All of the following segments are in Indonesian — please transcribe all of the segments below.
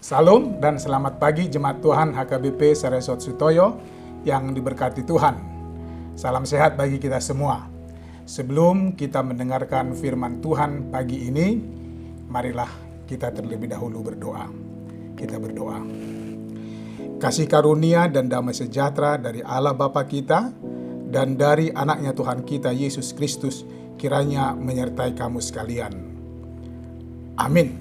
Salam dan selamat pagi Jemaat Tuhan HKBP Saresot Sutoyo yang diberkati Tuhan. Salam sehat bagi kita semua. Sebelum kita mendengarkan firman Tuhan pagi ini, marilah kita terlebih dahulu berdoa. Kita berdoa. Kasih karunia dan damai sejahtera dari Allah Bapa kita dan dari anaknya Tuhan kita Yesus Kristus kiranya menyertai kamu sekalian. Amin.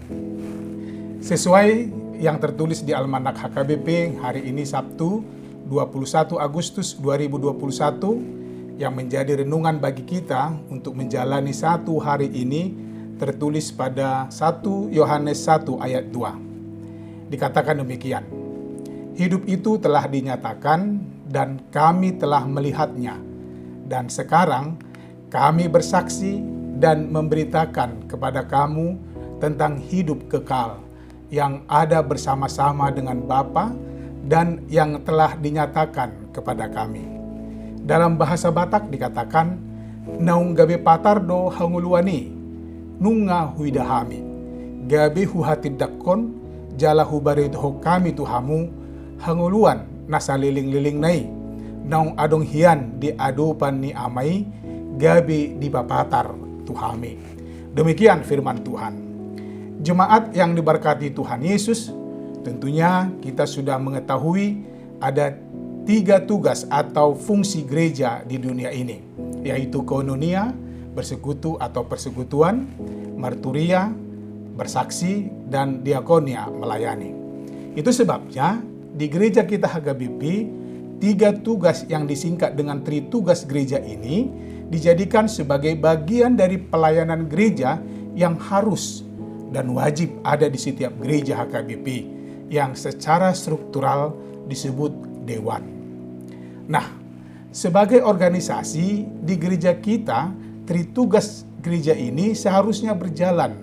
Sesuai yang tertulis di Almanak HKBP hari ini Sabtu 21 Agustus 2021 yang menjadi renungan bagi kita untuk menjalani satu hari ini tertulis pada 1 Yohanes 1 ayat 2. Dikatakan demikian, hidup itu telah dinyatakan dan kami telah melihatnya, dan sekarang kami bersaksi dan memberitakan kepada kamu tentang hidup kekal yang ada bersama-sama dengan Bapa dan yang telah dinyatakan kepada kami. Dalam bahasa Batak dikatakan, naung gabe patardo hanguluani, nunga huidahami, gabe huhatidakon, jala hubaridho kami tuhamu, hanguluan nasaliling-liling nai, naung adong hian di adupan ni amai, gabe di papatar tuhami. Demikian firman Tuhan. Jemaat yang diberkati Tuhan Yesus, tentunya kita sudah mengetahui ada 3 tugas atau fungsi gereja di dunia ini, yaitu koinonia, bersekutu atau persekutuan, marturia, bersaksi, dan diakonia, melayani. Itu sebabnya di gereja kita HKBP, 3 tugas yang disingkat dengan tritugas gereja ini dijadikan sebagai bagian dari pelayanan gereja yang harus dan wajib ada di setiap gereja HKBP yang secara struktural disebut dewan. Nah, sebagai organisasi di gereja kita, tritugas gereja ini seharusnya berjalan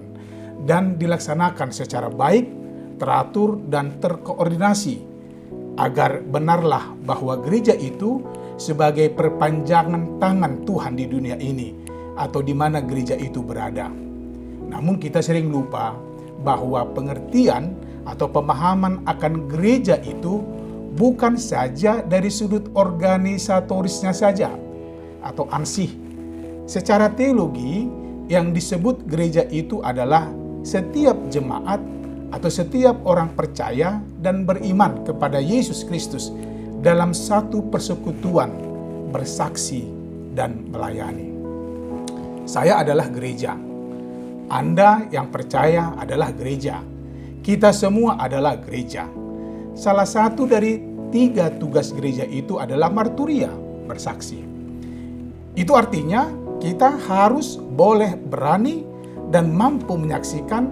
dan dilaksanakan secara baik, teratur, dan terkoordinasi agar benarlah bahwa gereja itu sebagai perpanjangan tangan Tuhan di dunia ini atau di mana gereja itu berada. Namun kita sering lupa bahwa pengertian atau pemahaman akan gereja itu bukan saja dari sudut organisatorisnya saja atau ansih. Secara teologi yang disebut gereja itu adalah setiap jemaat atau setiap orang percaya dan beriman kepada Yesus Kristus dalam satu persekutuan, bersaksi, dan melayani. Saya adalah gereja. Anda yang percaya adalah gereja. Kita semua adalah gereja. Salah satu dari 3 tugas gereja itu adalah marturia, bersaksi. Itu artinya kita harus boleh berani dan mampu menyaksikan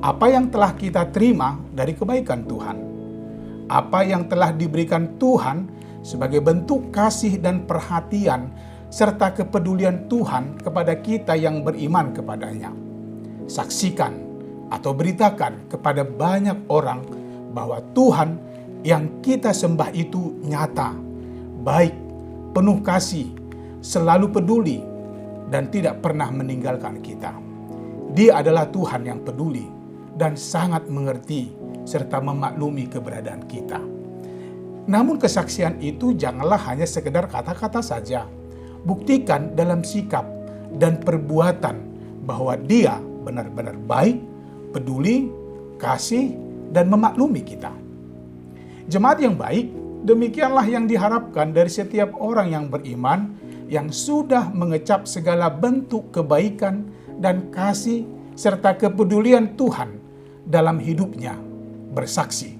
apa yang telah kita terima dari kebaikan Tuhan. Apa yang telah diberikan Tuhan sebagai bentuk kasih dan perhatian serta kepedulian Tuhan kepada kita yang beriman kepadanya. Saksikan atau beritakan kepada banyak orang bahwa Tuhan yang kita sembah itu nyata, baik, penuh kasih, selalu peduli, dan tidak pernah meninggalkan kita. Dia adalah Tuhan yang peduli dan sangat mengerti serta memaklumi keberadaan kita. Namun kesaksian itu janganlah hanya sekedar kata-kata saja. Buktikan dalam sikap dan perbuatan bahwa Dia benar-benar baik, peduli, kasih, dan memaklumi kita. Jemaat yang baik, demikianlah yang diharapkan dari setiap orang yang beriman, yang sudah mengecap segala bentuk kebaikan dan kasih, serta kepedulian Tuhan dalam hidupnya, bersaksi.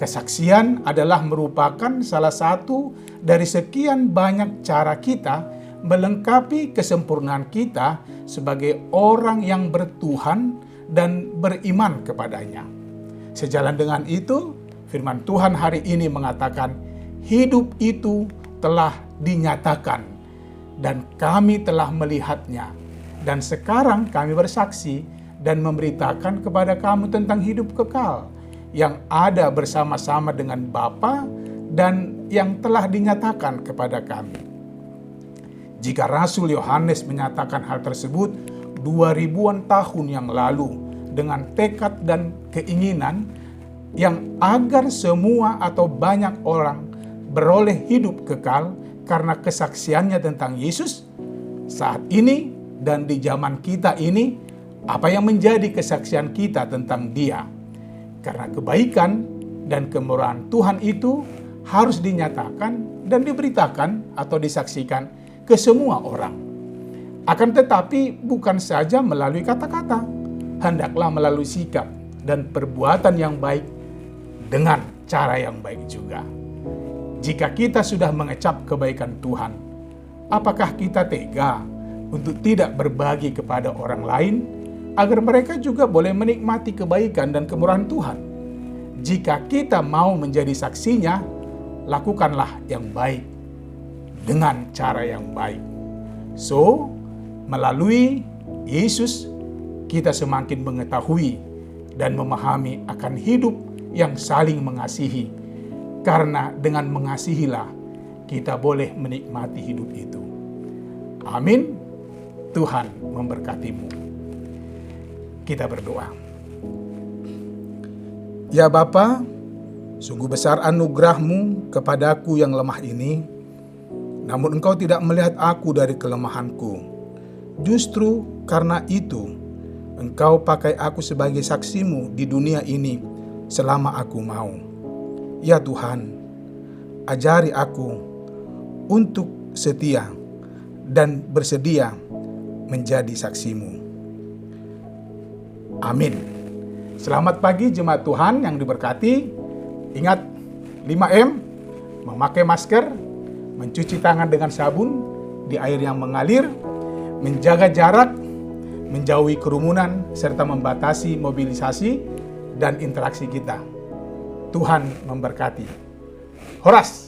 Kesaksian adalah merupakan salah satu dari sekian banyak cara kita melengkapi kesempurnaan kita sebagai orang yang bertuhan dan beriman kepadanya. Sejalan dengan itu, firman Tuhan hari ini mengatakan, hidup itu telah dinyatakan dan kami telah melihatnya. Dan sekarang kami bersaksi dan memberitakan kepada kamu tentang hidup kekal yang ada bersama-sama dengan Bapa dan yang telah dinyatakan kepada kami. Jika Rasul Yohanes menyatakan hal tersebut 2000-an tahun yang lalu dengan tekad dan keinginan yang agar semua atau banyak orang beroleh hidup kekal karena kesaksiannya tentang Yesus. Saat ini dan di zaman kita ini, apa yang menjadi kesaksian kita tentang Dia? Karena kebaikan dan kemurahan Tuhan itu harus dinyatakan dan diberitakan atau disaksikan ke semua orang. Akan tetapi bukan saja melalui kata-kata, hendaklah melalui sikap dan perbuatan yang baik dengan cara yang baik juga. Jika kita sudah mengecap kebaikan Tuhan, apakah kita tega untuk tidak berbagi kepada orang lain agar mereka juga boleh menikmati kebaikan dan kemurahan Tuhan? Jika kita mau menjadi saksinya, lakukanlah yang baik dengan cara yang baik. So, melalui Yesus, kita semakin mengetahui dan memahami akan hidup yang saling mengasihi. Karena dengan mengasihilah, kita boleh menikmati hidup itu. Amin. Tuhan memberkatimu. Kita berdoa. Ya Bapa, sungguh besar anugerah-Mu kepadaku yang lemah ini, namun Engkau tidak melihat aku dari kelemahanku. Justru karena itu, Engkau pakai aku sebagai saksi-Mu di dunia ini selama aku mau. Ya Tuhan, ajari aku untuk setia dan bersedia menjadi saksi-Mu. Amin. Selamat pagi jemaat Tuhan yang diberkati. Ingat 5M, memakai masker, mencuci tangan dengan sabun di air yang mengalir, menjaga jarak, menjauhi kerumunan, serta membatasi mobilisasi dan interaksi kita. Tuhan memberkati. Horas!